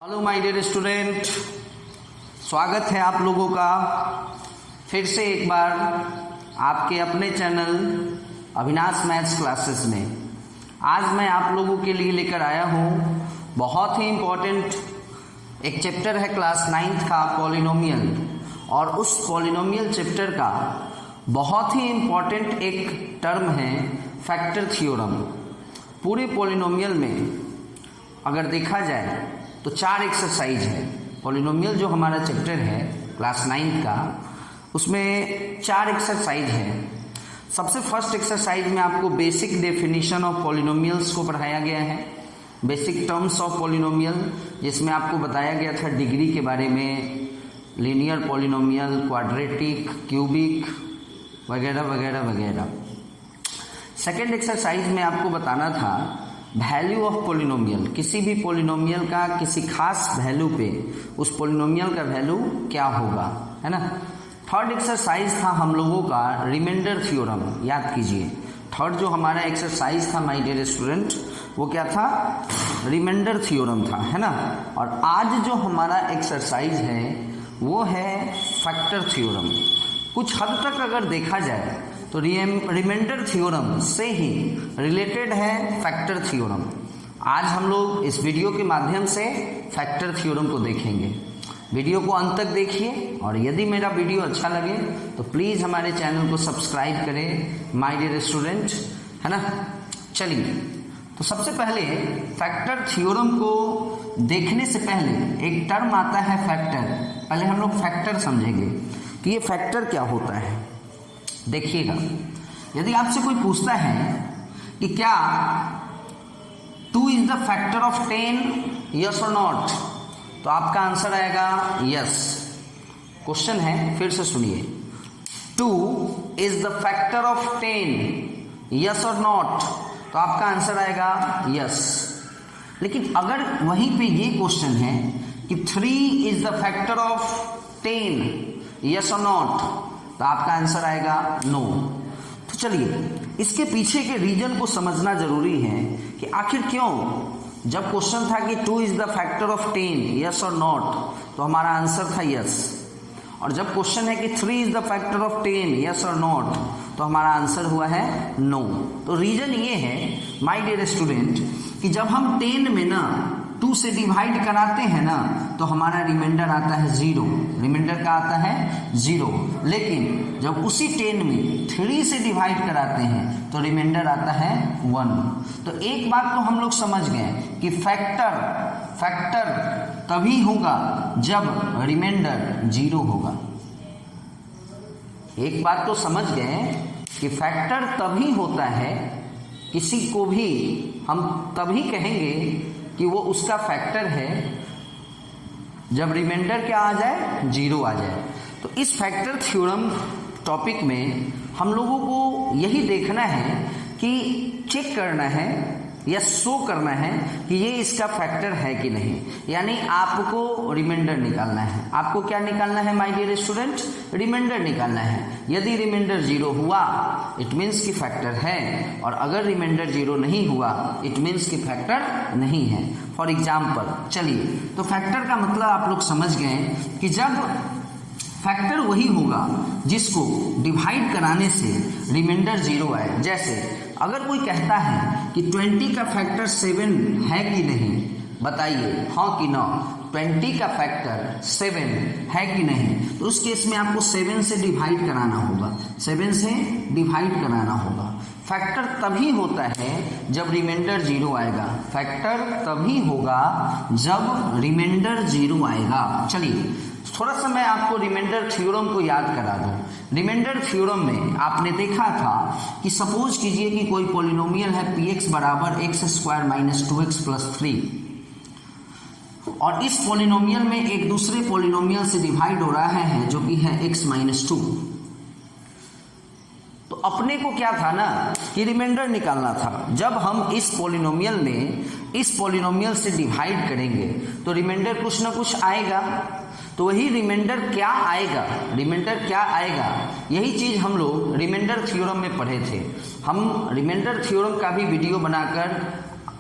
Hello my dear student, स्वागत है आप लोगों का फिर से एक बार आपके अपने चैनल अविनाश मैथ्स क्लासेस में। आज मैं आप लोगों के लिए लेकर आया हूँ बहुत ही इम्पोर्टेंट एक चैप्टर है क्लास 9th का पॉलिनोमियल, और उस पॉलिनोमियल चैप्टर का बहुत ही इम्पोर्टेंट एक टर्म है फैक्टर थ्योरम। पूरे पॉलिनोमियल में अगर देखा जाए तो 4 एक्सरसाइज है। पॉलिनोमियल जो हमारा चैप्टर है क्लास 9th का, उसमें 4 एक्सरसाइज है। सबसे फर्स्ट एक्सरसाइज में आपको बेसिक डेफिनेशन ऑफ पॉलिनोमियल्स को पढ़ाया गया है, बेसिक टर्म्स ऑफ पॉलिनोमियल, जिसमें आपको बताया गया था डिग्री के बारे में, लीनियर पॉलिनोमियल, क्वाड्रेटिक, क्यूबिक वगैरह वगैरह वगैरह। सेकेंड एक्सरसाइज में आपको बताना था वैल्यू ऑफ पॉलिनोमियल, किसी भी पॉलिनोमियल का किसी खास वैल्यू पे उस पॉलिनोमियल का वैल्यू क्या होगा, है ना। थर्ड एक्सरसाइज था हम लोगों का रिमाइंडर थ्योरम। याद कीजिए, थर्ड जो हमारा एक्सरसाइज था माय डियर स्टूडेंट, वो क्या था? रिमाइंडर थ्योरम था, है ना। और आज जो हमारा एक्सरसाइज है वो है फैक्टर थ्योरम। कुछ हद तक अगर देखा जाए तो रिमाइंडर थ्योरम से ही रिलेटेड है फैक्टर थ्योरम। आज हम लोग इस वीडियो के माध्यम से फैक्टर थ्योरम को देखेंगे। वीडियो को अंत तक देखिए, और यदि मेरा वीडियो अच्छा लगे तो प्लीज़ हमारे चैनल को सब्सक्राइब करें माय डियर स्टूडेंट, है ना। चलिए, तो सबसे पहले फैक्टर थ्योरम को देखने से पहले एक टर्म आता है फैक्टर। पहले हम लोग फैक्टर समझेंगे कि ये फैक्टर क्या होता है। देखिएगा, यदि आपसे कोई पूछता है कि क्या 2 is the factor of 10, yes और नॉट, तो आपका आंसर आएगा यस। क्वेश्चन है, फिर से सुनिए, 2 is the factor of 10, yes और नॉट, तो आपका आंसर आएगा यस। लेकिन अगर वहीं पे ये क्वेश्चन है कि 3 is the factor of 10, yes और नॉट, तो आपका आंसर आएगा नो। तो चलिए, इसके पीछे के रीजन को समझना जरूरी है कि आखिर क्यों। जब क्वेश्चन था कि 2 is the factor of 10, yes और नॉट, तो हमारा आंसर था यस। और जब क्वेश्चन है कि 3 is the factor of 10, yes और नॉट, तो हमारा आंसर हुआ है नो। तो रीजन ये है माय डियर स्टूडेंट कि जब हम 10 में ना 2 से डिवाइड कराते हैं ना, तो हमारा रिमाइंडर आता है 0। रिमाइंडर का आता है 0। लेकिन जब उसी 10 में 3 से डिवाइड कराते हैं तो रिमाइंडर आता है 1। तो एक बात तो हम लोग समझ गए कि फैक्टर तभी होगा जब रिमाइंडर 0 होगा। एक बात तो समझ गए कि फैक्टर तभी होता है, किसी को भी हम तभी कहेंगे कि वो उसका फैक्टर है जब रिमाइंडर क्या आ जाए? 0 आ जाए। तो इस फैक्टर थ्योरम टॉपिक में हम लोगों को यही देखना है कि चेक करना है या शो करना है कि ये इसका फैक्टर है कि नहीं। यानी आपको रिमाइंडर निकालना है। आपको क्या निकालना है माय डियर स्टूडेंट? रिमाइंडर निकालना है। यदि रिमाइंडर 0 हुआ इट मीन्स कि फैक्टर है, और अगर रिमाइंडर 0 नहीं हुआ इट मीन्स कि फैक्टर नहीं है। फॉर एग्जाम्पल, चलिए, तो फैक्टर का मतलब आप लोग समझ गए कि जब फैक्टर वही होगा जिसको डिवाइड कराने से रिमाइंडर 0 आए। जैसे अगर कोई कहता है कि 20 का फैक्टर 7 है कि नहीं, बताइए हाँ कि ना। 20 का फैक्टर 7 है कि नहीं, तो उस केस में आपको 7 से डिवाइड कराना होगा। 7 से डिवाइड कराना होगा। फैक्टर तभी होता है जब रिमाइंडर 0 आएगा। फैक्टर तभी होगा जब रिमाइंडर 0 आएगा। चलिए, थोड़ा सा मैं आपको रिमाइंडर थ्योरम को याद करा दूं। रिमाइंडर थ्योरम में आपने देखा था कि सपोज कीजिए कि कोई पॉलिनोमियल है px बराबर x² माइनस 2x प्लस 3, और इस पॉलिनोमियल में एक दूसरे पॉलिनोमियल से डिवाइड हो रहा है जो कि है x माइनस 2। तो अपने को क्या था ना कि रिमाइंडर निकालना था। जब हम इस पॉलिनोमियल में इस पॉलिनोमियल से डिवाइड करेंगे तो रिमाइंडर कुछ ना कुछ आएगा। तो वही रिमाइंडर क्या आएगा, रिमाइंडर क्या आएगा, यही चीज हम लोग रिमाइंडर थ्योरम में पढ़े थे। हम रिमाइंडर थ्योरम का भी वीडियो बनाकर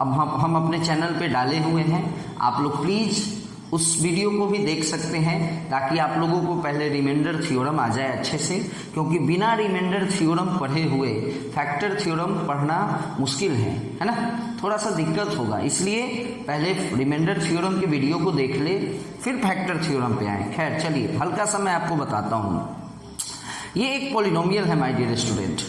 अब हम अपने चैनल पे डाले हुए हैं। आप लोग प्लीज उस वीडियो को भी देख सकते हैं ताकि आप लोगों को पहले रिमाइंडर थ्योरम आ जाए अच्छे से, क्योंकि बिना रिमाइंडर थ्योरम पढ़े हुए फैक्टर थ्योरम पढ़ना मुश्किल है ना, थोड़ा सा दिक्कत होगा। इसलिए पहले रिमाइंडर थ्योरम के वीडियो को देख ले, फिर फैक्टर थ्योरम पे आए। खैर चलिए, हल्का सा मैं आपको बताता हूँ। ये एक पॉलिनोमियल है माय डियर स्टूडेंट,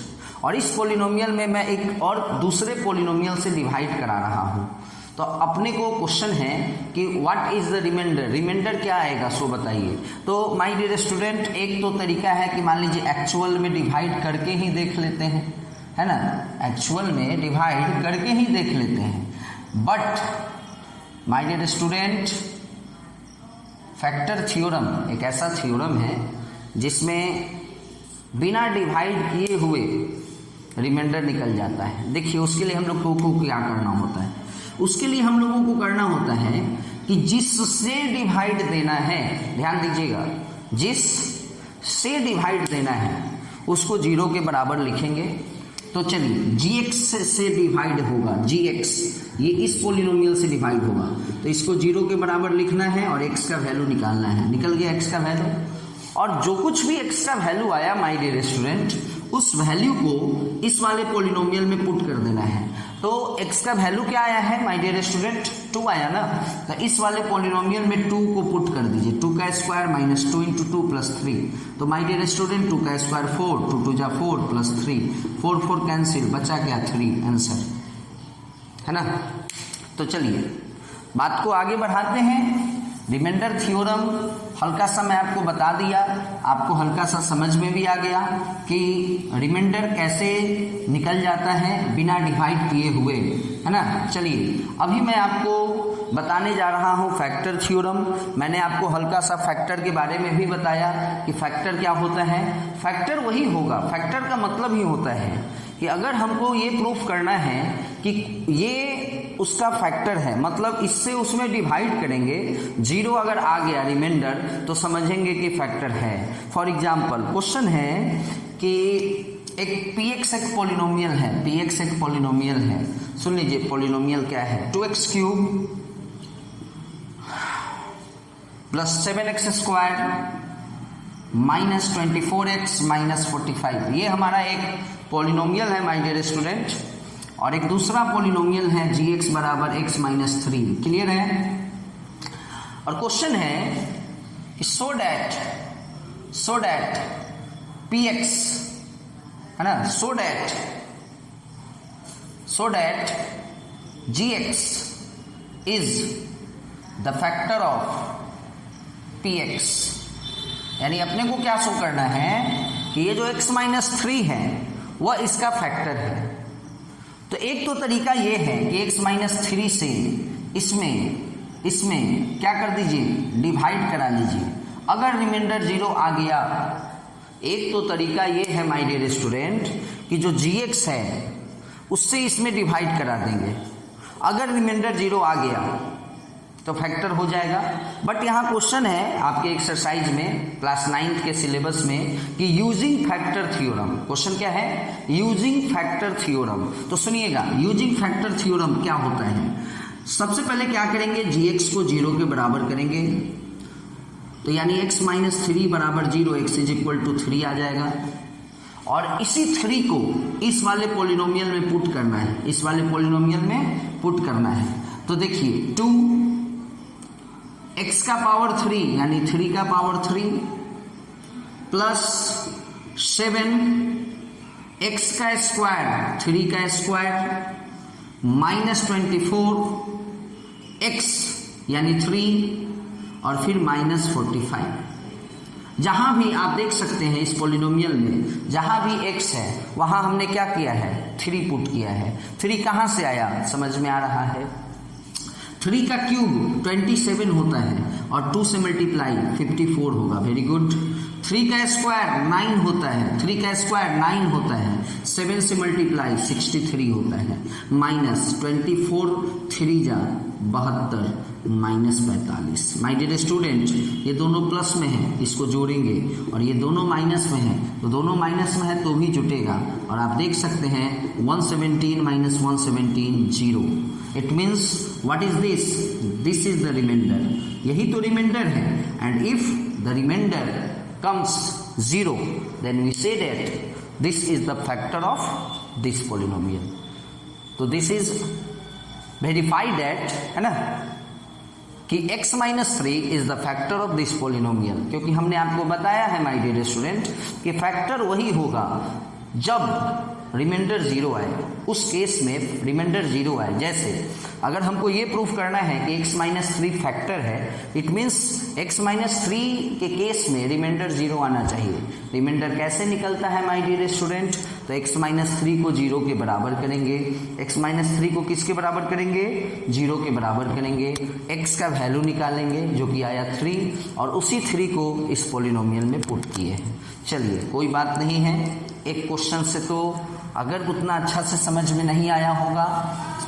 और इस पॉलिनोमियल में मैं एक और दूसरे पॉलिनोमियल से डिवाइड करा रहा हूँ। तो अपने को क्वेश्चन है कि what is the reminder, reminder क्या आएगा सो बताइए। तो माय डियर स्टूडेंट, एक तो तरीका है कि मान लीजिए एक्चुअल में डिवाइड करके ही देख लेते हैं, है ना, एक्चुअल में डिवाइड करके ही देख लेते हैं। But my dear student, factor theorem एक ऐसा थ्योरम है जिसमें बिना डिवाइड किए हुए रिमाइंडर निकल जाता है। देखिए, उसके लिए हम लोग को क्या करना होता है, उसके लिए हम लोगों को करना होता है कि जिससे डिवाइड देना है, ध्यान दीजिएगा, जिससे डिवाइड देना है उसको 0 के बराबर लिखेंगे। तो चलिए, gx से डिवाइड होगा, gx ये इस पॉलिनोमियल से डिवाइड होगा, तो इसको 0 के बराबर लिखना है और x का वैल्यू निकालना है। निकल गया x का वैल्यू, और जो कुछ भी x का वैल्यू आया माय डियर स्टूडेंट, उस वैल्यू को इस वाले पॉलिनोमियल में पुट कर देना है। तो x का वैल्यू क्या आया है माय डियर स्टूडेंट, 2 आया ना, तो इस वाले पॉलिनोमियल में 2 को पुट कर दीजिए। 2 का स्क्वायर माइनस 2 इंटू 2 प्लस 3, तो माय डियर स्टूडेंट 2 का स्क्वायर 4, 2 2 जा 4 प्लस 3, 4 4 कैंसिल, बचा क्या 3, आंसर है ना। तो चलिए बात को आगे बढ़ाते हैं। रिमाइंडर थ्योरम हल्का सा मैं आपको बता दिया, आपको हल्का सा समझ में भी आ गया कि रिमाइंडर कैसे निकल जाता है बिना डिवाइड किए हुए, है ना। चलिए, अभी मैं आपको बताने जा रहा हूँ फैक्टर थ्योरम। मैंने आपको हल्का सा फैक्टर के बारे में भी बताया कि फैक्टर क्या होता है। फैक्टर वही होगा, फैक्टर का मतलब ही होता है कि अगर हमको ये प्रूफ करना है कि ये उसका फैक्टर है, मतलब इससे उसमें डिवाइड करेंगे, 0 अगर आ गया रिमाइंडर तो समझेंगे कि फैक्टर है। फॉर एग्जाम्पल क्वेश्चन है कि एक px एक पॉलिनोमियल है, px एक पॉलिनोमियल है। सुन लीजिए पॉलिनोमियल क्या है, 2x cube plus 7x square minus 24x minus 45, ये हमारा एक पॉलिनोमियल है माय डियर स्टूडेंट। और एक दूसरा पॉलिनोमियल है gx बराबर x माइनस 3, क्लियर है। और क्वेश्चन है सो डैट px, है ना, so that gx is the factor of px, यानी अपने को क्या शो करना है कि ये जो x माइनस 3 है वह इसका फैक्टर है। तो एक तो तरीका ये है कि x माइनस 3 से इसमें क्या कर दीजिए, डिवाइड करा लीजिए। अगर रिमाइंडर 0 आ गया, एक तो तरीका ये है माय डियर स्टूडेंट कि जो gx है उससे इसमें डिवाइड करा देंगे। अगर रिमाइंडर 0 आ गया तो फैक्टर हो जाएगा। बट यहाँ क्वेश्चन है आपके एक्सरसाइज में क्लास 9th के सिलेबस में कि यूजिंग फैक्टर थ्योरम, क्वेश्चन क्या है, यूजिंग फैक्टर थ्योरम। तो सुनिएगा, यूजिंग फैक्टर थ्योरम क्या होता है। सबसे पहले क्या करेंगे, gx को 0 के बराबर करेंगे, तो यानी x माइनस 3 बराबर 0, x इज इक्वल टू 3 आ जाएगा। और इसी 3 को इस वाले पॉलिनोमियल में पुट करना है, इस वाले पॉलिनोमियल में पुट करना है। तो देखिए 2 x का पावर 3 यानी 3 का पावर 3 प्लस 7 x का स्क्वायर 3 का स्क्वायर माइनस 24 x यानी 3 और फिर माइनस 45। जहां भी आप देख सकते हैं इस पॉलिनोमियल में जहां भी x है वहां हमने क्या किया है, 3 पुट किया है। 3 कहां से आया, समझ में आ रहा है। 3 का क्यूब 27 होता है और 2 से मल्टीप्लाई 54 होगा, वेरी गुड। 3 का स्क्वायर 9 होता है, 3 का स्क्वायर 9 होता है, 7 से मल्टीप्लाई 63 होता है, माइनस 24 3 जा 72 माइनस 45। माय डियर स्टूडेंट, ये दोनों प्लस में है, इसको जोड़ेंगे, और ये दोनों माइनस में है, तो दोनों माइनस में है तो भी जुटेगा। और आप देख सकते हैं 117 minus 117 0। It means what is this, this is the reminder, यही तो रिमाइंडर है। And if the reminder comes 0 then we say that this is the factor of this polynomial. तो दिस इज वेरीफाइड दैट, है ना, कि x minus 3 is the factor of this polynomial, क्योंकि हमने आपको बताया है माय डियर स्टूडेंट कि फैक्टर वही होगा जब रिमाइंडर 0 आए, उस केस में रिमाइंडर 0 आए। जैसे अगर हमको ये प्रूफ करना है कि x माइनस 3 फैक्टर है, इट मीन्स x माइनस 3 के केस में रिमाइंडर 0 आना चाहिए। रिमाइंडर कैसे निकलता है माय डियर स्टूडेंट, तो x माइनस 3 को 0 के बराबर करेंगे, x माइनस 3 को किसके बराबर करेंगे, 0 के बराबर करेंगे, x का वैल्यू निकालेंगे जो कि आया 3, और उसी 3 को इस पॉलिनोमियल में पुट किए हैं। चलिए कोई बात नहीं है, एक क्वेश्चन से तो अगर उतना अच्छा से समझ में नहीं आया होगा,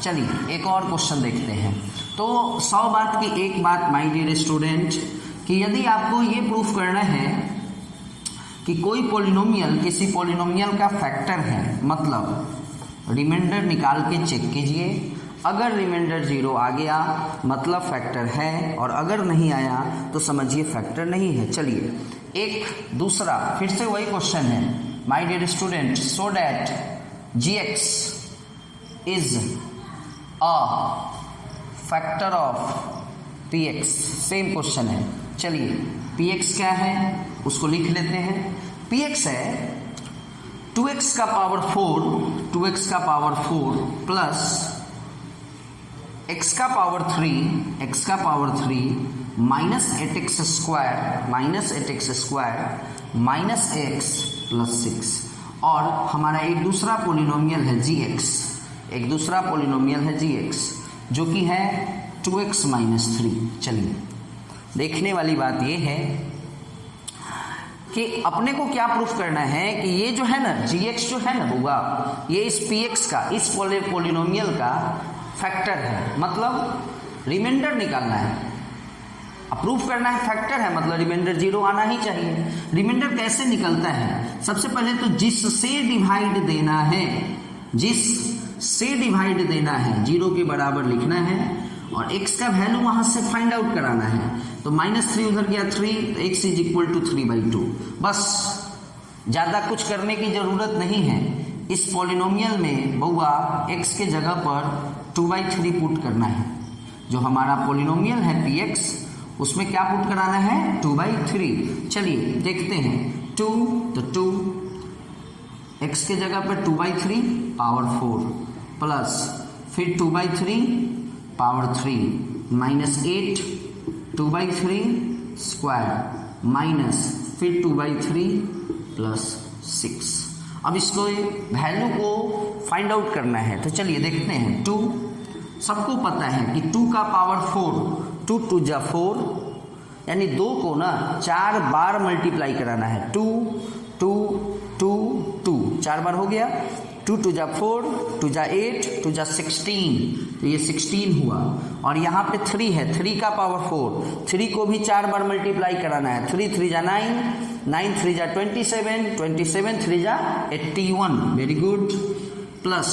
चलिए एक और क्वेश्चन देखते हैं। तो 100 बात की एक बात माय डियर स्टूडेंट, कि यदि आपको ये प्रूफ करना है कि कोई पॉलिनोमियल किसी पॉलिनोमियल का फैक्टर है, मतलब रिमाइंडर निकाल के चेक कीजिए, अगर रिमाइंडर 0 आ गया मतलब फैक्टर है, और अगर नहीं आया तो समझिए फैक्टर नहीं है। चलिए एक दूसरा फिर से वही क्वेश्चन है my dear student, so that gx is a factor of px, same question है। चलिए px क्या है उसको लिख लेते हैं। px है 2x का पावर 4, 2x का पावर 4 प्लस x का पावर 3, x का power 3 minus 8x square, minus 8x square minus x plus 6, और हमारा एक दूसरा पोलिनोमियल है gx, एक दूसरा पोलिनोमियल है gx जो कि है 2x माइनस 3। चलिए देखने वाली बात ये है कि अपने को क्या प्रूफ करना है कि ये जो है ना gx जो है ना होगा, ये इस px का, इस पोलिनोमियल का फैक्टर है, मतलब रिमाइंडर निकालना है। प्रूफ करना है फैक्टर है मतलब रिमाइंडर 0 आना ही चाहिए। रिमाइंडर कैसे निकलता है, सबसे पहले तो जिससे डिवाइड देना है, जिससे डिवाइड देना है 0 के बराबर लिखना है, और x का वैल्यू वहां से फाइंड आउट कराना है। तो माइनस 3 उधर गया 3, तो x इज इक्वल टू 3/2। बस ज्यादा कुछ करने की जरूरत नहीं है। इस पॉलिनोमियल में बउआ x के जगह पर 2/3 पुट करना है। जो हमारा पॉलिनोमियल है px, उसमें क्या पुट कराना है, 2/3। चलिए देखते हैं 2, तो 2 x के जगह पर 2/3 पावर 4 प्लस फिर 2/3 पावर 3 माइनस 8 2/3 स्क्वायर माइनस फिर 2/3 प्लस 6। अब इसको वैल्यू को फाइंड आउट करना है, तो चलिए देखते हैं। 2 सबको पता है कि 2 का पावर 4, 2 2 जा 4, यानी 2 को ना 4 बार मल्टीप्लाई कराना है। 2 2 2 2 4 बार हो गया। 2 2 जा 4, 2 जा 8, 2 जा 16, तो ये 16 हुआ। और यहाँ पे 3 है, 3 का पावर 4, 3 को भी 4 बार मल्टीप्लाई कराना है। 3 3 जा 9, 9 3 जा 27, 27 3 जा 81, very good. Plus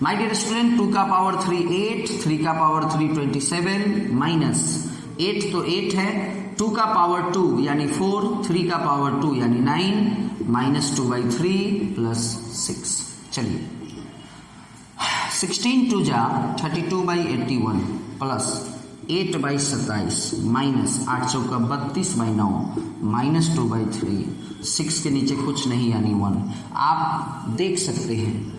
my dear student 2 का पावर 3 8, 3 का पावर 3 27 माइनस 8 तो 8 है, 2 का पावर 2 यानी 4, 3 का पावर 2 यानी 9 माइनस 2/3 प्लस 6। चलिए 16 2 जा 32/81 प्लस 8/27 माइनस 8 चौका 32/9 माइनस 2/3, 6 के नीचे कुछ नहीं यानी 1। आप देख सकते हैं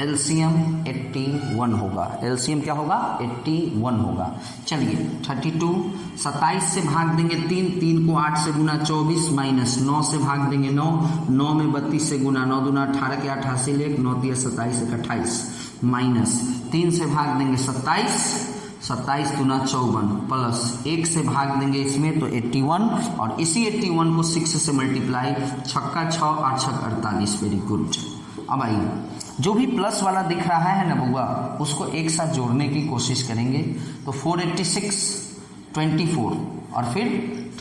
एलसीएम 81 होगा। एलसीएम क्या होगा, 81 होगा। चलिए 32 27 से भाग देंगे 3, 3 को 8 से गुना 24 माइनस 9 से भाग देंगे 9, 9 में 32 से गुना 9 दूना 18 के 88 ले 9 3 27 1 28 माइनस 3 से भाग देंगे 27, 27 दूना 54 प्लस 1 से भाग देंगे इसमें तो 81, और इसी 81 को 6 से मल्टीप्लाई, छक्का 6 8 6 48, वेरी गुड। अब आइए जो भी प्लस वाला दिख रहा है ना बुआ, उसको एक साथ जोड़ने की कोशिश करेंगे। तो 486 24 और फिर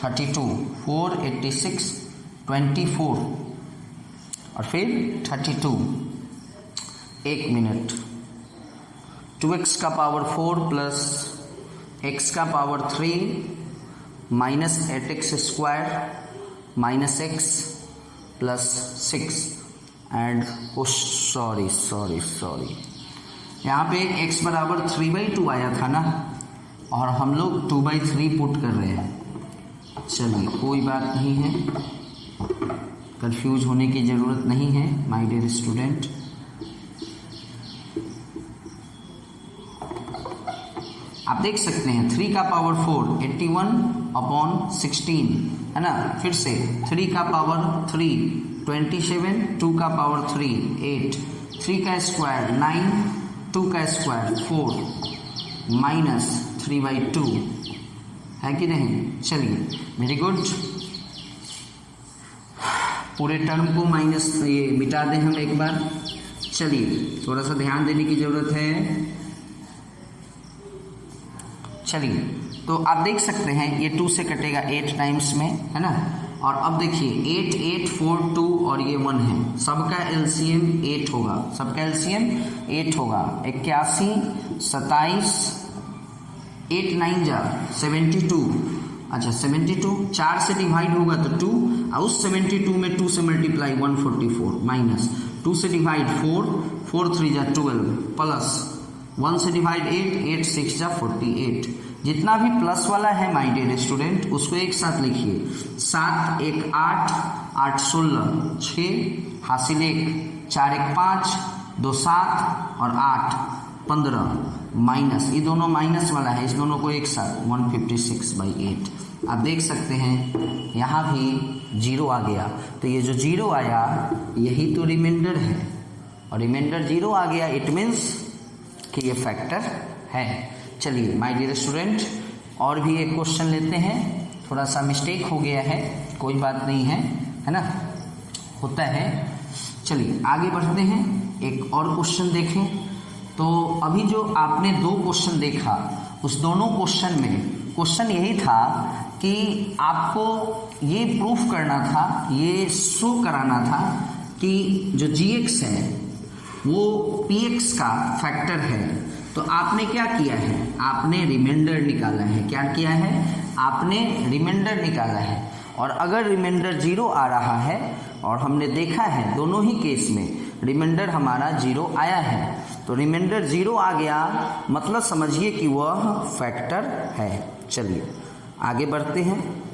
32, 486 24 और फिर 32, 1 मिनट 2x का पावर 4 प्लस x का power 3 minus 8x square minus x plus 6 and sorry यहाँ पे x बराबर 3/2 आया था ना, और हम लोग 2/3 पुट कर रहे हैं। चलिए कोई बात नहीं है, कंफ्यूज होने की ज़रूरत नहीं है माय डियर स्टूडेंट। आप देख सकते हैं 3 का पावर 4 81/16 है ना। फिर से 3 का पावर 3 27, 2 का पावर 3 8, 3 का स्क्वायर 9, 2 का स्क्वायर 4 माइनस 3/2 है कि नहीं। चलिए वेरी गुड, पूरे टर्म को माइनस ये मिटा दें हम एक बार। चलिए थोड़ा सा ध्यान देने की जरूरत है। चलिए तो आप देख सकते हैं ये 2 से कटेगा 8 टाइम्स में, है ना। और अब देखिए 8 8 4 2 और ये 1 है, सबका एलसीएम 8 होगा, सबका एलसीएम 8 होगा। 81 27 8 9 जा 72, अच्छा 72 4 से डिवाइड होगा तो 2, और उस 72 में 2 से मल्टीप्लाई 144 माइनस 2 से डिवाइड 4 4 3 जा 12 प्लस 1 से डिवाइड 8 8 6 जा 48। जितना भी प्लस वाला है माय डियर स्टूडेंट उसको एक साथ लिखिए। 7 1 8 8 16 6 हासिल 1 4 1 5 2 7 और 8 15 माइनस, ये दोनों माइनस वाला है, इस दोनों को एक साथ 156/8। आप देख सकते हैं यहाँ भी 0 आ गया, तो ये जो 0 आया यही तो रिमाइंडर है, और रिमाइंडर 0 आ गया, इट मीन्स कि ये फैक्टर है। चलिए माय डियर स्टूडेंट और भी एक क्वेश्चन लेते हैं, थोड़ा सा मिस्टेक हो गया है, कोई बात नहीं है ना, होता है। चलिए आगे बढ़ते हैं, एक और क्वेश्चन देखें। तो अभी जो आपने 2 क्वेश्चन देखा, उस दोनों क्वेश्चन में क्वेश्चन यही था कि आपको ये प्रूफ करना था, ये शो कराना था कि जो gx है वो px का फैक्टर है। तो आपने क्या किया है, आपने रिमाइंडर निकाला है। क्या किया है, आपने रिमाइंडर निकाला है। और अगर रिमाइंडर 0 आ रहा है, और हमने देखा है दोनों ही केस में रिमाइंडर हमारा 0 आया है, तो रिमाइंडर 0 आ गया मतलब समझिए कि वह फैक्टर है। चलिए आगे बढ़ते हैं।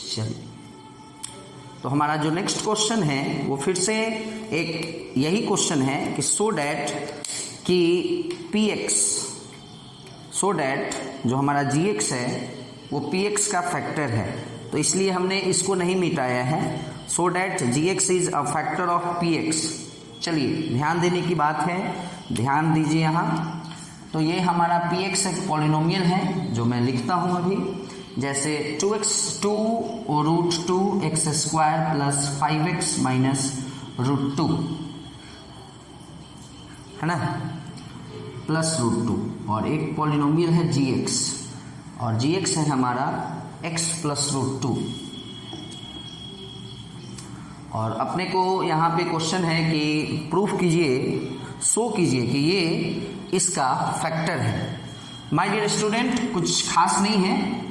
चलिए तो हमारा जो नेक्स्ट क्वेश्चन है वो फिर से एक यही क्वेश्चन है कि सो डैट कि px, सो डैट जो हमारा gx है वो px का फैक्टर है। तो इसलिए हमने इसको नहीं मिटाया है, so that gx is a factor of px। चलिए ध्यान देने की बात है, ध्यान दीजिए यहाँ। तो ये हमारा px एक पॉलिनोमियल है जो मैं लिखता हूँ अभी, जैसे 2x2 √2 x² plus 5x minus √2 है ना, प्लस √2, और एक पॉलिनोमियल है gx, और gx है हमारा x प्लस √2। और अपने को यहाँ पे क्वेश्चन है कि प्रूफ कीजिए, शो कीजिए कि ये इसका फैक्टर है। माय डियर स्टूडेंट कुछ खास नहीं है,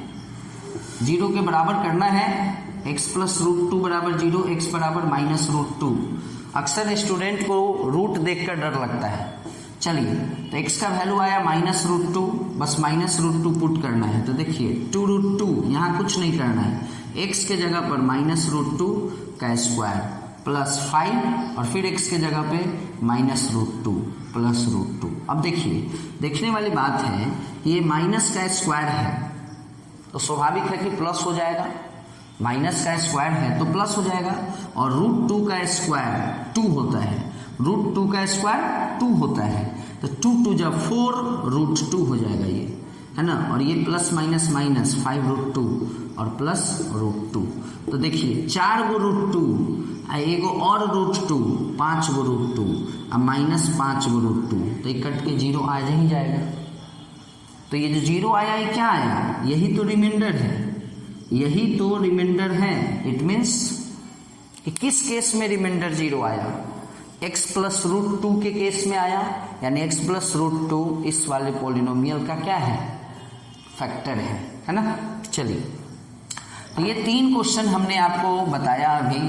0 के बराबर करना है, x प्लस √2 बराबर 0, x बराबर माइनस √2। अक्सर स्टूडेंट को रूट देखकर डर लगता है। चलिए तो x का वैल्यू आया माइनस √2, बस माइनस √2 पुट करना है। तो देखिए 2√2, यहाँ कुछ नहीं करना है, x के जगह पर माइनस √2 का स्क्वायर प्लस 5, और फिर x के जगह पे माइनस √2 प्लस √2। अब देखिए देखने वाली बात है, ये माइनस का स्क्वायर है तो स्वाभाविक है कि प्लस हो जाएगा, माइनस का स्क्वायर है तो प्लस हो जाएगा, और √2 का स्क्वायर 2 होता है, √2 का स्क्वायर 2 होता है, तो 2 2 जब 4 √2 हो जाएगा ये, है ना। और ये प्लस माइनस माइनस 5√2 और प्लस √2। तो देखिए 4 गो √2 एगो और √2, 5 गो √2 और माइनस 5 गो √2, तो ये कट के 0 आ ही जाएगा। तो ये जो 0 आया ये क्या आया, यही तो रिमाइंडर है, यही तो रिमाइंडर है। इट मीन्स कि किस केस में रिमाइंडर 0 आया, x प्लस रूट 2 के केस में आया, यानी x प्लस रूट 2 इस वाले पॉलिनोमियल का क्या है, फैक्टर है ना। चलिए, तो ये 3 क्वेश्चन हमने आपको बताया अभी।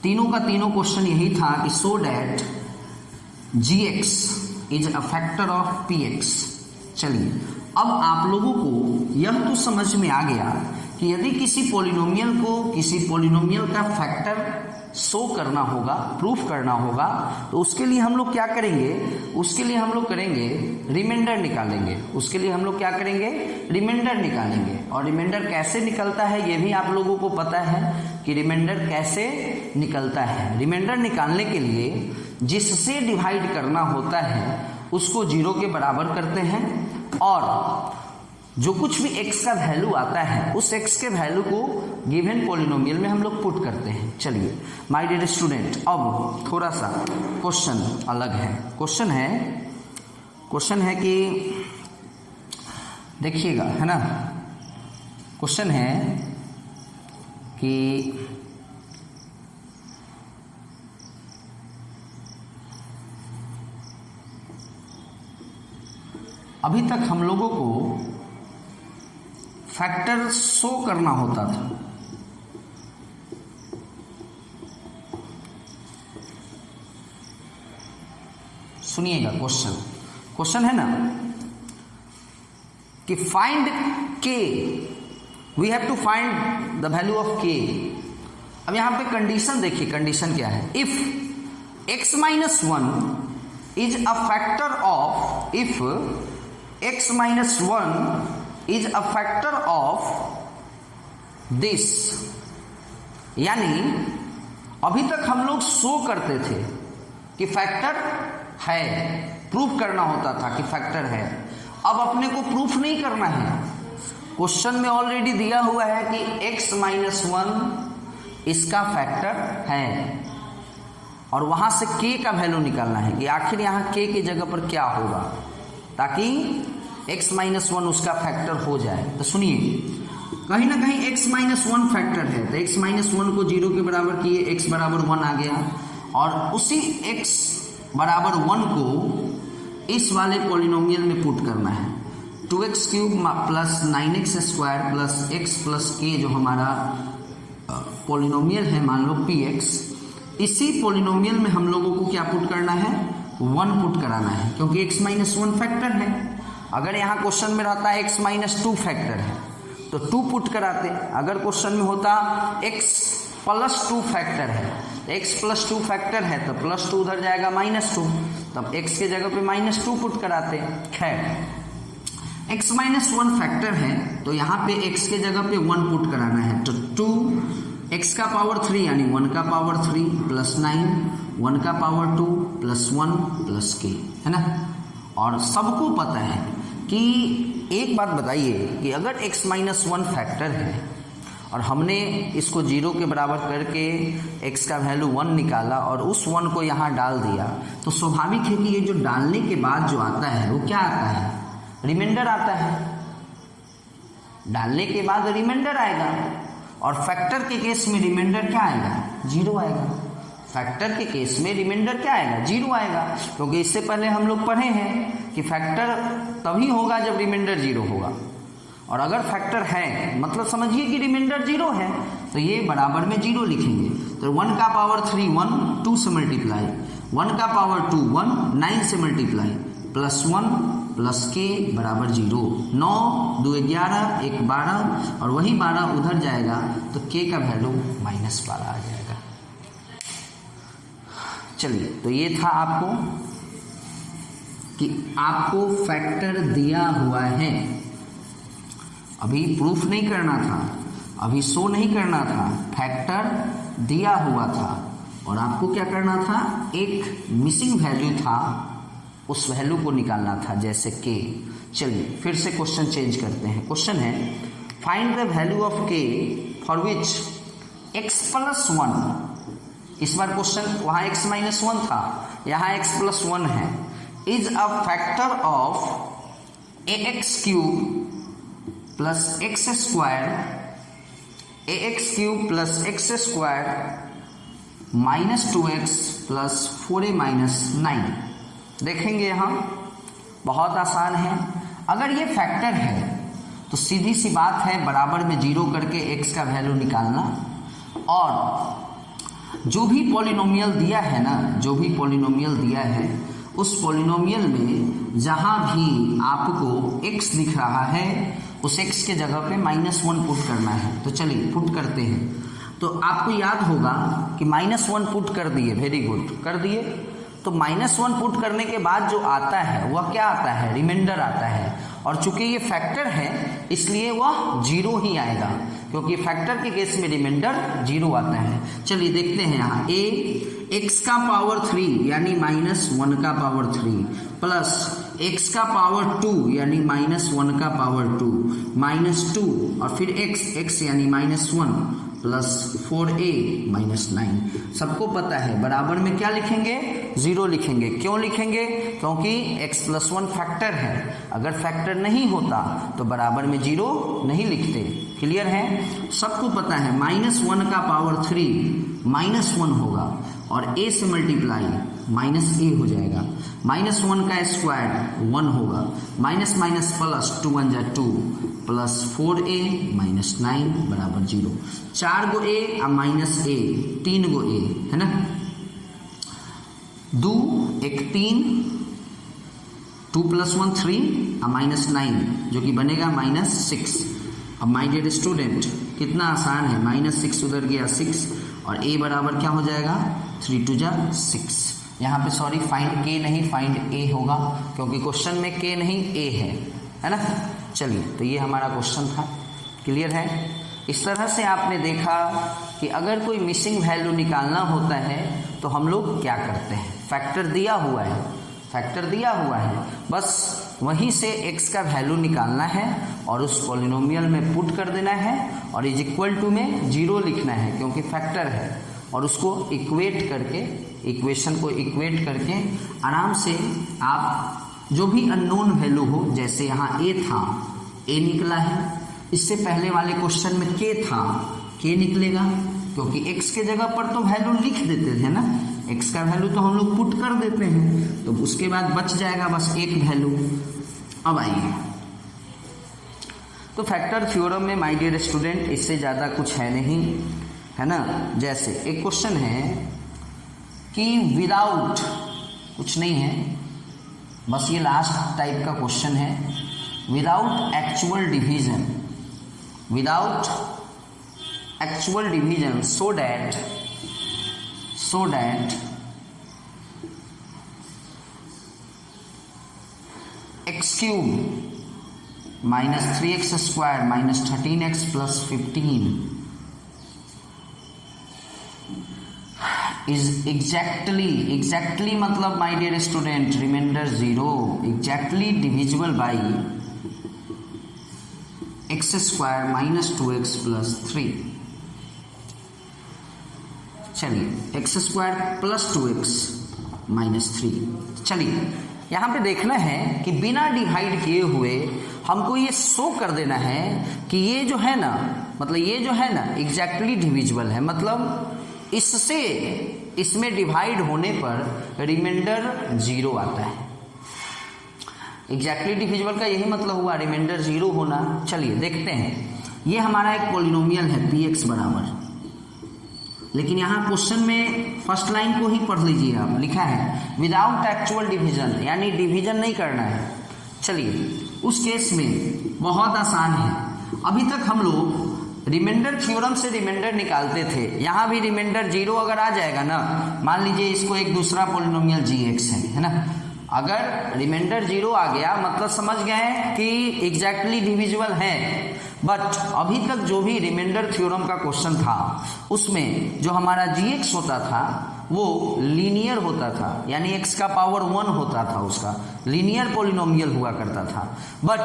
तीनों का तीनों क्वेश्चन यही था कि so that gx is a factor of px। चलिए, अब आप लोगों को यह तो समझ में आ गया कि यदि किसी पॉलिनोमियल को किसी पॉलिनोमियल का फैक्टर शो करना होगा, प्रूफ करना होगा, तो उसके लिए हम लोग क्या करेंगे, उसके लिए हम लोग करेंगे रिमाइंडर निकालेंगे। उसके लिए हम लोग क्या करेंगे, रिमाइंडर निकालेंगे। और रिमाइंडर कैसे निकलता है ये भी आप लोगों को पता है कि रिमाइंडर कैसे निकलता है। रिमाइंडर निकालने के लिए जिससे डिवाइड करना होता है उसको 0 के बराबर करते हैं और जो कुछ भी x का वैल्यू आता है उस x के वैल्यू को गिवन पॉलिनोमियल में हम लोग पुट करते हैं। चलिए माय डियर स्टूडेंट, अब थोड़ा सा क्वेश्चन अलग है। क्वेश्चन है कि देखिएगा, है ना। क्वेश्चन है कि अभी तक हम लोगों को फैक्टर शो करना होता था। सुनिएगा, क्वेश्चन है ना कि find K, we have to find the value of K. अब यहां पे कंडीशन देखिए, कंडीशन क्या है, if x minus 1 is a factor of, if x minus 1 is a factor of this, यानी अभी तक हम लोग शो करते थे कि फैक्टर है, प्रूफ करना होता था कि फैक्टर है। अब अपने को प्रूफ नहीं करना है, क्वेश्चन में ऑलरेडी दिया हुआ है कि x माइनस 1 इसका फैक्टर है और वहां से k का वैल्यू निकालना है कि आखिर यहां k की जगह पर क्या होगा ताकि x माइनस 1 उसका फैक्टर हो जाए। तो सुनिए, कहीं ना कहीं x माइनस 1 फैक्टर है, तो x माइनस 1 को 0 के बराबर किए, x बराबर 1 आ गया और उसी x बराबर 1 को इस वाले पॉलिनोमियल में पुट करना है। 2x cube plus 9x square plus x plus k जो हमारा पॉलिनोमियल है, मान लो px, इसी पॉलिनोमियल में हम लोगों को क्या पुट करना है, 1 पुट कराना है, क्योंकि x माइनस 1 फैक्टर है। अगर यहाँ क्वेश्चन में रहता है x माइनस 2 फैक्टर है तो 2 पुट कराते। अगर क्वेश्चन में होता x प्लस 2 फैक्टर है, x प्लस 2 फैक्टर है तो प्लस 2 उधर जाएगा माइनस 2, तब x के जगह पे माइनस 2 पुट कराते। खैर, x माइनस 1 फैक्टर है तो यहाँ पे x के जगह पे 1 पुट कराना है, तो 2 x का पावर 3 यानी 1 का पावर 3 प्लस 9 1 का पावर 2 प्लस 1 प्लस k, है ना। और सबको पता है कि एक बात बताइए कि अगर x माइनस 1 फैक्टर है और हमने इसको 0 के बराबर करके x का वैल्यू 1 निकाला और उस 1 को यहाँ डाल दिया, तो स्वाभाविक है कि ये जो डालने के बाद जो आता है वो क्या आता है, रिमाइंडर आता है। डालने के बाद रिमाइंडर आएगा और फैक्टर के केस में रिमाइंडर क्या आएगा, 0 आएगा। फैक्टर के केस में रिमाइंडर क्या आएगा, 0 आएगा, क्योंकि इससे पहले हम लोग पढ़े हैं कि फैक्टर तभी होगा जब रिमाइंडर 0 होगा। और अगर फैक्टर है मतलब समझिए कि रिमाइंडर 0 है तो ये बराबर में 0 लिखेंगे। तो 1 का पावर 3 1, 2 से मल्टीप्लाई, 1 का पावर 2 1, 9 से मल्टीप्लाई, प्लस 1 प्लस k बराबर 0। 9 2 11 1 12 और वही 12 उधर जाएगा तो k का वैल्यू माइनस 12 आ जाएगा। चलिए, तो ये था आपको कि आपको फैक्टर दिया हुआ है, अभी प्रूफ नहीं करना था, अभी शो नहीं करना था, फैक्टर दिया हुआ था और आपको क्या करना था, एक मिसिंग वैल्यू था, उस वैल्यू को निकालना था, जैसे k। चलिए फिर से क्वेश्चन चेंज करते हैं। क्वेश्चन है find the value of k for which x plus 1, इस बार क्वेश्चन वहां x माइनस 1 था, यहाँ x प्लस 1 है, is a factor of ax cube plus x square ax³ plus x square minus 2x plus 4a minus 9। देखेंगे यहाँ बहुत आसान है। अगर ये फैक्टर है तो सीधी सी बात है बराबर में 0 करके x का वैल्यू निकालना, और जो भी पॉलिनोमियल दिया है ना, जो भी पॉलिनोमियल दिया है उस पॉलिनोमियल में जहाँ भी आपको x दिख रहा है उस x के जगह पे -1 पुट करना है। तो चलिए पुट करते हैं। तो आपको याद होगा कि -1 पुट कर दिए, वेरी गुड, कर दिए। तो -1 पुट करने के बाद जो आता है वह क्या आता है, रिमाइंडर आता है, और चूंकि ये फैक्टर है इसलिए वह 0 ही आएगा, क्योंकि फैक्टर के केस में रिमाइंडर 0 आता है। चलिए देखते हैं यहाँ x का पावर 3 यानी -1 का पावर 3 प्लस x का पावर 2 यानी -1 का पावर 2 -2 और फिर x यानी -1 प्लस 4a माइनस 9। सबको पता है बराबर में क्या लिखेंगे, 0 लिखेंगे। क्यों लिखेंगे, क्योंकि x प्लस 1 फैक्टर है। अगर फैक्टर नहीं होता तो बराबर में 0 नहीं लिखते। क्लियर है, सबको पता है -1 का पावर 3 -1 होगा और a से मल्टीप्लाई -a हो जाएगा, -1 का स्क्वायर 1 होगा, माइनस माइनस प्लस 2 1 जा 2 प्लस 4a माइनस 9 बराबर 0। 4 गो a और माइनस a, 3 गो a है ना, 2 1 3, 2 + 1 3 और माइनस 9 जो कि बनेगा -6। अब माय डियर स्टूडेंट कितना आसान है, -6 उधर गया 6 और a बराबर क्या हो जाएगा 3 2 जा 6। यहाँ पे सॉरी फाइंड k नहीं फाइंड a होगा, क्योंकि क्वेश्चन में k नहीं a है ना। चलिए तो ये हमारा क्वेश्चन था। क्लियर है, इस तरह से आपने देखा कि अगर कोई मिसिंग वैल्यू निकालना होता है तो हम लोग क्या करते हैं, फैक्टर दिया हुआ है, फैक्टर दिया हुआ है, बस वहीं से x का वैल्यू निकालना है और उस पॉलिनोमियल में पुट कर देना है और इज इक्वल टू में 0 लिखना है क्योंकि फैक्टर है, और उसको इक्वेट करके, इक्वेशन को इक्वेट करके आराम से आप जो भी अननोन वैल्यू हो, जैसे यहाँ a था, a निकला है, इससे पहले वाले क्वेश्चन में k था, k निकलेगा, क्योंकि x के जगह पर तो वैल्यू लिख देते थे ना, x का वैल्यू तो हम लोग पुट कर देते हैं, तो उसके बाद बच जाएगा बस एक वैल्यू। अब आइए, तो फैक्टर थ्योरम में माय डियर स्टूडेंट इससे ज़्यादा कुछ है नहीं, है ना। जैसे एक क्वेश्चन है कि विदाउट, कुछ नहीं है, बस ये लास्ट टाइप का क्वेश्चन है, without actual division, without actual division so that x³ -3x² -13x + 15 is exactly मतलब my dear student remainder 0 exactly divisible by x² -2x + 3। चलिए x² + 2x -3। चलिए यहाँ पे देखना है कि बिना डिवाइड किए हुए हमको ये शो कर देना है कि ये जो है ना, मतलब ये जो है ना एग्जैक्टली डिविजिबल है, मतलब इससे इसमें डिवाइड होने पर रिमाइंडर 0 आता है। एग्जैक्टली डिविजिबल का यही मतलब हुआ, रिमाइंडर 0 होना। चलिए देखते हैं, ये हमारा एक पॉलिनोमियल है px बराबर, लेकिन यहाँ क्वेश्चन में फर्स्ट लाइन को ही पढ़ लीजिए आप, लिखा है विदाउट एक्चुअल डिवीजन, यानी डिवीजन नहीं करना है। चलिए उस केस में बहुत आसान है, अभी तक हम लोग रिमाइंडर थ्योरम से रिमाइंडर निकालते थे, यहाँ भी रिमाइंडर 0 अगर आ जाएगा ना, मान लीजिए इसको एक दूसरा पॉलिनोमियल gx है ना, अगर रिमाइंडर 0 आ गया मतलब समझ गए कि एग्जैक्टली डिविजिबल है। बट अभी तक जो भी रिमाइंडर थ्योरम का क्वेश्चन था उसमें जो हमारा gx होता था वो लीनियर होता था, यानी x का पावर 1 होता था, उसका लीनियर पॉलिनोमियल हुआ करता था। बट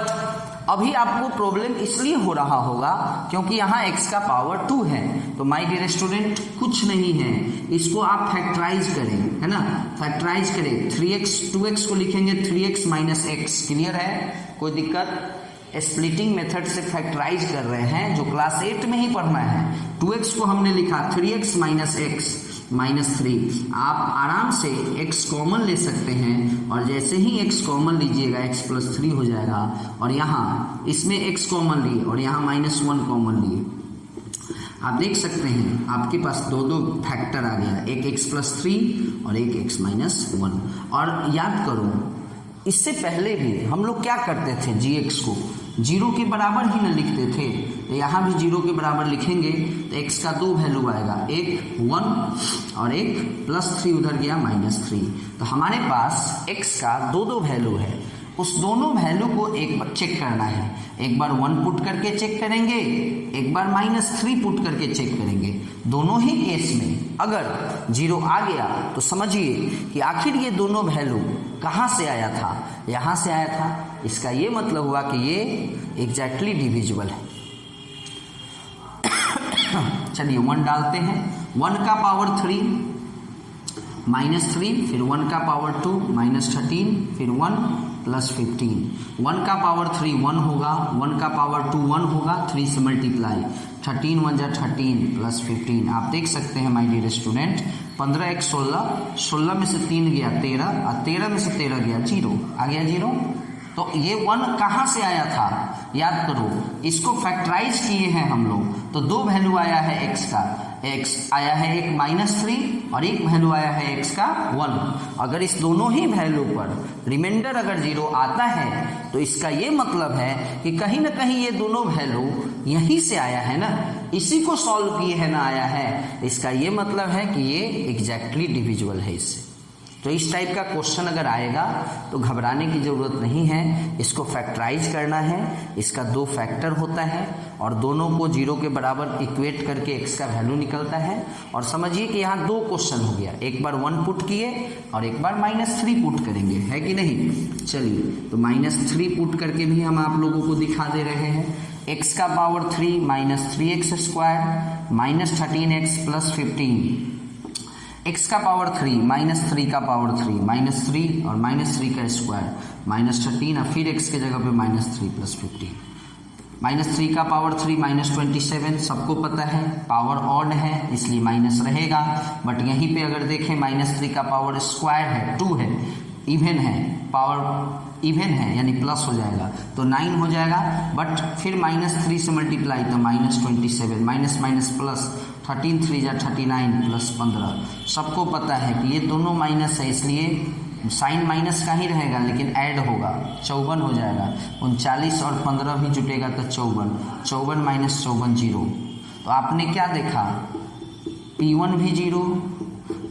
अभी आपको प्रॉब्लम इसलिए हो रहा होगा क्योंकि यहाँ x का पावर 2 है। तो माय डियर स्टूडेंट कुछ नहीं है, इसको आप फैक्टराइज करें, है ना, फैक्टराइज करें, 3x 2x को लिखेंगे 3x - x। क्लियर है, कोई दिक्कत, स्प्लिटिंग मेथड से फैक्टराइज कर रहे हैं, जो क्लास 8 में ही पढ़ना है। 2x को हमने लिखा 3x माइनस एक्स माइनस 3। आप आराम से x कॉमन ले सकते हैं और जैसे ही x कॉमन लीजिएगा x प्लस 3 हो जाएगा। और यहाँ इसमें x कॉमन लिए और यहाँ -1 कॉमन लिए। आप देख सकते हैं आपके पास दो फैक्टर आ गया, एक x प्लस 3 और एक x माइनस 1। और याद करो इससे पहले भी हम लोग क्या करते थे, gx को 0 के बराबर ही न लिखते थे, तो यहाँ भी 0 के बराबर लिखेंगे तो x का 2 वैल्यू आएगा, एक 1 और एक +3 उधर गया -3। तो हमारे पास x का दो वैल्यू है, उस दोनों वैल्यू को एक बार चेक करना है। एक बार 1 पुट करके चेक करेंगे, एक बार -3 पुट करके चेक करेंगे। दोनों ही केस में अगर 0 आ गया तो समझिए कि आखिर ये दोनों वैल्यू कहाँ से आया था, यहाँ से आया था। इसका ये मतलब हुआ कि ये एग्जैक्टली डिविजिबल है। चलिए 1 डालते हैं, 1 का पावर 3 -3, फिर 1 का पावर 2 -13, फिर 1 प्लस 15। 1 का पावर 3 1 होगा, 1 का पावर 2 1 होगा, 3 से मल्टीप्लाई, 13 1 जा 13 प्लस 15। आप देख सकते हैं माय डियर स्टूडेंट, 15 1 16, 16 में से 3 गया 13 और 13 में से 13 गया 0, आ गया 0। तो ये 1 कहाँ से आया था, याद करो, इसको फैक्टराइज किए हैं हम लोग, तो 2 वैल्यू आया है x का, x आया है एक -3 और एक वैल्यू आया है x का 1। अगर इस दोनों ही वैल्यू पर रिमाइंडर अगर 0 आता है तो इसका ये मतलब है कि कहीं ना कहीं ये दोनों वैल्यू यहीं से आया है ना, इसी को सॉल्व किए है ना आया है। इसका ये मतलब है कि ये एग्जैक्टली डिविजिबल है इससे। तो इस टाइप का क्वेश्चन अगर आएगा तो घबराने की ज़रूरत नहीं है, इसको फैक्टराइज करना है। इसका 2 फैक्टर होता है और दोनों को 0 के बराबर इक्वेट करके x का वैल्यू निकलता है। और समझिए कि यहाँ 2 क्वेश्चन हो गया, एक बार 1 पुट किए और एक बार -3 पुट करेंगे, है कि नहीं। चलिए तो -3 पुट करके भी हम आप लोगों को दिखा दे रहे हैं। x का power 3 -3x square -13x plus 15, x का पावर 3 -3 का पावर 3 -3 और -3 का स्क्वायर -13 और फिर x के जगह पे -3 प्लस 15। -3 का पावर 3 -27, सबको पता है पावर ऑड है इसलिए माइनस रहेगा। बट यहीं पे अगर देखें -3 का पावर स्क्वायर है 2 है, इवन है, पावर इवन है यानी प्लस हो जाएगा तो 9 हो जाएगा। बट फिर -3 से मल्टीप्लाई तो -27, माइनस माइनस प्लस, 13 3 जा 39 प्लस 15। सबको पता है कि ये दोनों माइनस है इसलिए साइन माइनस का ही रहेगा लेकिन ऐड होगा, 54 हो जाएगा। 39 और 15 भी जुटेगा तो 54, 54 माइनस 54 0। तो आपने क्या देखा, P1 भी 0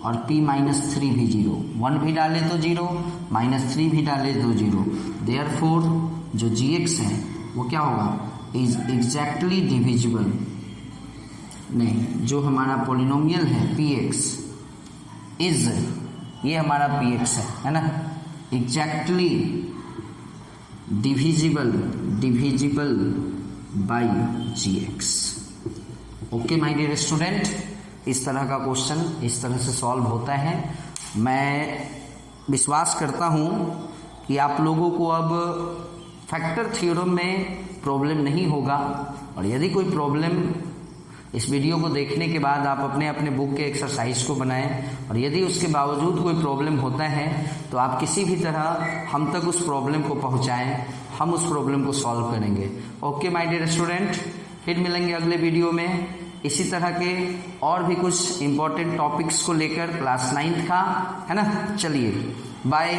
और P-3 भी 0, 1 भी डाले तो 0, -3 भी डाले तो 0। देयरफॉर जो gx है वो क्या होगा, इज एग्जैक्टली डिविजिबल। नहीं, जो हमारा पोलिनोमियल है px इज, ये हमारा px है ना, exactly divisible by gx। Okay my dear student, इस तरह का क्वेश्चन इस तरह से सॉल्व होता है। मैं विश्वास करता हूँ कि आप लोगों को अब फैक्टर थ्योरम में प्रॉब्लम नहीं होगा। और यदि कोई प्रॉब्लम इस वीडियो को देखने के बाद आप अपने अपने बुक के एक्सरसाइज को बनाएं, और यदि उसके बावजूद कोई प्रॉब्लम होता है तो आप किसी भी तरह हम तक उस प्रॉब्लम को पहुँचाएँ, हम उस प्रॉब्लम को सॉल्व करेंगे। ओके माय डियर स्टूडेंट, फिर मिलेंगे अगले वीडियो में इसी तरह के और भी कुछ इम्पोर्टेंट टॉपिक्स को लेकर, क्लास 9th का, है ना। चलिए बाय।